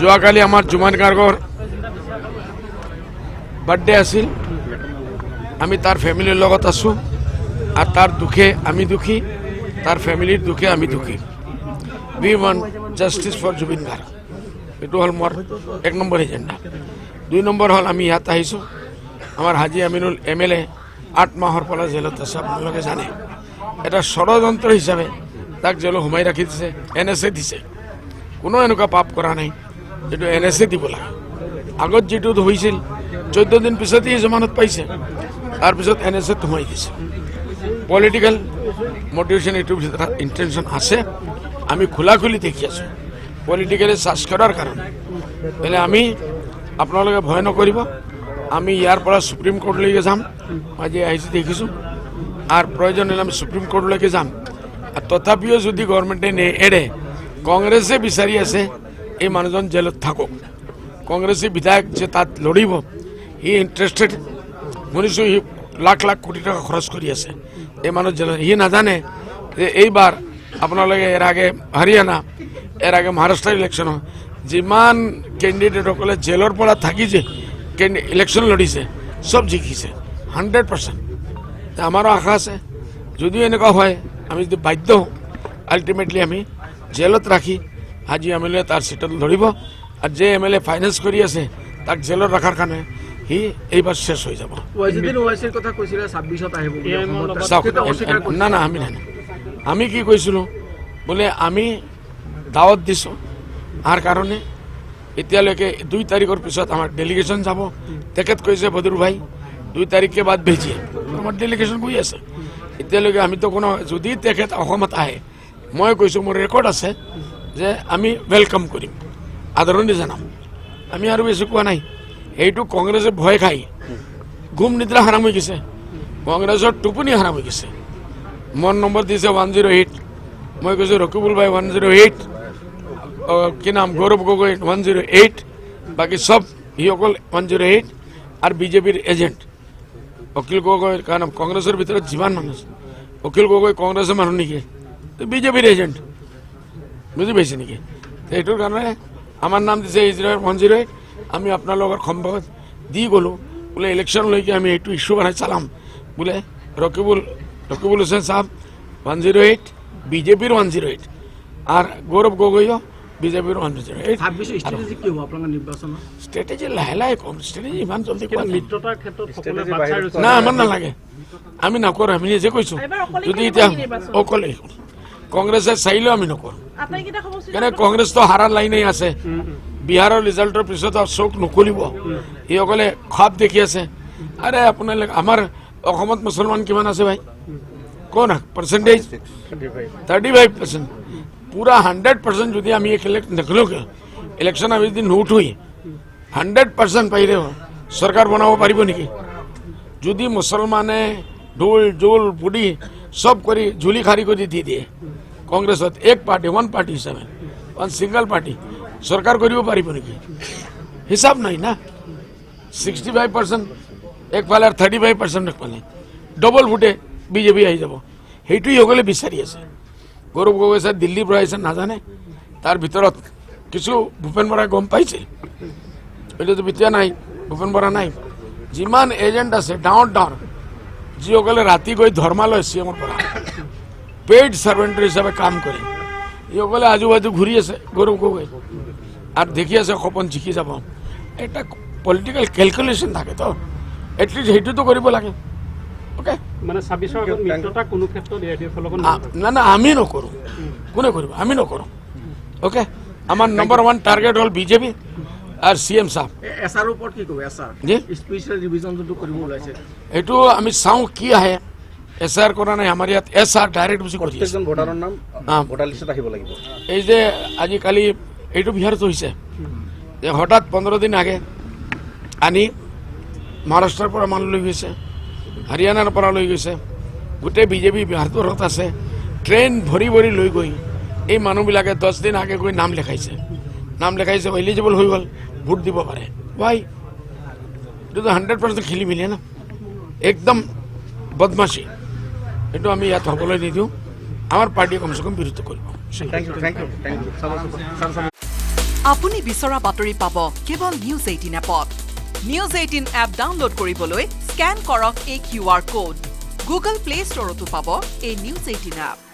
যোৱাকালি আমাৰ জুমান গাৰ্গৰ বাৰ্থডে আছিল। আমি তাৰ ফেমিলিৰ লগত আছোঁ আৰু তাৰ দুখে আমি দুখী, তাৰ ফেমিলিৰ দুখে আমি দুখী। We want justice for Zubeen Garg. এইটো হ'ল মোৰ 1 নম্বৰ এজেণ্ডা। 2 নম্বৰ হ'ল আমি ইয়াত আহিছোঁ, আমাৰ হাজী আমিনুল MLA 8 মাহৰ পৰা জেলত আছে, আপোনালোকে জানে। এটা ষড়যন্ত্ৰ হিচাপে তাক জেলত সোমাই ৰাখি দিছে, NSA দিছে। কোনো এনেকুৱা পাপ কৰা নাই যিটো NSA দিব লাগে। আগত যিটো হৈছিল 14 দিন পিছতেই জমানত পাইছে, তাৰপিছত NSA সোমাই দিছে। পলিটিকেল মটিভেশ্যন এইটোৰ ভিতৰত ইণ্টেনশ্যন আছে, আমি খোলাখুলি দেখি আছোঁ পলিটিকেলি চাৰ্জ কৰাৰ কাৰণে। মানে আমি আপোনালোকে ভয় নকৰিব, আমি ইয়াৰ পৰা সুপ্ৰিম কোৰ্টলৈকে যাম। আজি আহিছোঁ দেখিছোঁ, আৰু প্ৰয়োজন হ'লে আমি সুপ্ৰিম কোৰ্টলৈকে যাম। আৰু তথাপিও যদি গভৰ্ণমেণ্টে নেৰে, কংগ্ৰেছে বিচাৰি আছে এই মানুহজন জেলত থাকক। কংগ্ৰেছী বিধায়ক যে তাত লৰিব, সি ইণ্টাৰেষ্টেড। শুনিছোঁ সি লাখ লাখ কোটি টকা খৰচ কৰি আছে এই মানুহ জেলত। সি নাজানে যে এইবাৰ আপোনালোকে এৰ আগে হাৰিয়ানা, এৰ আগে মহাৰাষ্ট্ৰৰ ইলেকশ্যনত যিমান কেণ্ডিডেটসকলে জেলৰ পৰা থাকি যে ইলেকশ্যন লৰিছে চব জিকিছে 100%। আমাৰো আশা আছে যদিও এনেকুৱা হয়, আমি যদি বাধ্য হওঁ, আল্টিমেটলি আমি জেলত ৰাখি হাজী MLA তাৰ চিটত লৰিব। আৰু যে MLA ফাইনেন্স কৰি আছে তাক জেলত ৰখাৰ কাৰণে সি এইবাৰ শেষ হৈ যাব। না না, আমি নাই, আমি কি কৈছিলোঁ বোলে আমি দাৱত দিছোঁ আৰ কাৰণে। এতিয়ালৈকে 2 তাৰিখৰ পিছত আমাৰ ডেলিগেশ্যন যাব। তেখেত কৈছে বদৰুৰ ভাই 2 তাৰিখকে বাদ ভেজিয়ে, আমাৰ ডেলিগেশ্যন গৈ আছে। এতিয়ালৈকে আমিতো কোনো, যদি তেখেত অসমত আহে, মই কৈছোঁ মোৰ ৰেকৰ্ড আছে যে আমি ৱেলকাম কৰিম, আদৰণি জনাম। আমি আৰু বেছি কোৱা নাই। এইটো কংগ্ৰেছে ভয় খাই ঘুম নিদ্ৰা হাৰাম হৈ গৈছে, কংগ্ৰেছৰ টোপনি হাৰাম হৈ গৈছে। মোৰ নম্বৰ দিছে 108, মই কৈছোঁ ৰকিবুল ভাই 108, কি নাম গৌৰৱ গগৈ 108, বাকী চব সিসকল 108। আৰু বিজেপিৰ এজেণ্ট অখিল গগৈ, কাৰণ কংগ্ৰেছৰ ভিতৰত যিমান মানুহ আছে, অখিল গগৈ কংগ্ৰেছৰ মানুহ নেকি? বিজেপিৰ এজেণ্ট, বুজি পাইছে নেকি? সেইটোৰ কাৰণে আমাৰ নাম দিছে 108। আমি আপোনালোকৰ সম্ভৱত দি গ'লোঁ বোলে ইলেকশ্যনলৈকে আমি এইটো ইছ্যু বনাই চালাম বোলে ৰকিবুল হুছেইন চাহাব 108, বিজেপিৰ 108, আর গৌরব গগৈও বিজেপির 108। স্ট্রেটেজি লাহে লাহে কম, স্ট্রেটেজি ইমান জলদি না আমার নালাগে, আমি নকৰোঁ। আমি নিজে কৈছোঁ যদি এতিয়া অকলে কংগ্ৰেছে চাইলেও আমি নকৰোঁ, কেনে কংগ্ৰেছটো হাৰাৰ লাইনেই আছে। বিহাৰৰ ৰিজাল্টৰ পিছত চোক নকৰিব, এইসকলে খাপ দেখি আছে। আৰে আপোনালোকে আমাৰ অসমত মুছলমান কিমান আছে ভাই? কোন পাৰ্চেণ্টেজ? 35%। পুৰা 100% যদি আমি নেখেলোগে ইলেকশ্যন, আমি যদি নুঠোই 100% পাৰিলে চৰকাৰ বনাব পাৰিব নেকি? যদি মুছলমানে ঢোল জোল বুডি সব কৰি ঝুলি খাৰি কৰি দি দিয়ে কংগ্ৰেছত, এক পাৰ্টি, ওৱান পাৰ্টি হিচাপে, ওৱান সিংগল পাৰ্টি চৰকাৰ কৰিব পাৰিব নেকি? হিচাপ নাই না। 65% একফালে আৰু 35% একফালে, ডবল ভোটে বিজেপি আহি যাব। সেইটোৱেই সকলে বিচাৰি আছে। গৌৰৱ গগৈ ছাৰ দিল্লীৰ পৰা আহিছে নাজানে, তাৰ ভিতৰত কিছু ভূপেন বৰাই গম পাইছিল, এইটোতো এতিয়া নাই, ভূপেন বৰা নাই। যিমান এজেণ্ট আছে ডাঙৰ ডাঙৰ, যিসকলে ৰাতি গৈ ধৰ্মা লয় CMৰ পৰা, পেইড ছাৰ্ভেণ্টৰ হিচাপে কাম কৰে, এইসকলে আজু বাজু ঘূৰি আছে গৌৰৱ গগৈ, আৰু দেখি আছে সপোন জিকি যাব। এটা পলিটিকেল কেলকুলেশ্যন থাকে তো, এটলিষ্ট সেইটোতো কৰিব লাগে। ওকে, না না, আমি নকৰোঁ, কোনে কৰিব? আমি নকৰোঁ। ওকে, আমাৰ নম্বৰ 1 টাৰ্গেট হ'ল বিজেপি আৰু CM সাহেব। এইটো আমি চাওঁ কি আহে। SR কৰা নাই আমাৰ ইয়াত, SR ডাইৰেক্ট বুজি কৰি আছে। এই যে আজিকালি এইটো বিহাৰত হৈছে যে হঠাৎ 15 দিন আগে আনি মহাৰাষ্ট্ৰৰ পৰা মানুহ লৈ গৈছে, হাৰিয়ানাৰ পৰা লৈ গৈছে, গোটেই বিজেপি বিহাৰত আছে। ট্ৰেইন ভৰি ভৰি লৈ গৈ এই মানুহবিলাকে 10 দিন আগে গৈ নাম লেখাইছে, এলিজিবল হৈ গ'ল, ভোট দিব পাৰে। ভাই এইটোতো 100% খেলি মেলি না, একদম বদমাছি। এইটো আমি ইয়াত হ'বলৈ নিদিওঁ, আমাৰ পাৰ্টিয়ে কমচে কম বিৰোধিতা কৰিব। আপুনি বিচৰা বাতৰি পাব কেৱল নিউজ 18 এপত। নিউজ 18 এপ ডাউনলোড কৰিবলৈ স্ক্যান কৰক এই QR কোড। গুগল প্লে ষ্টৰতো পাব এই নিউজ 18 এপ।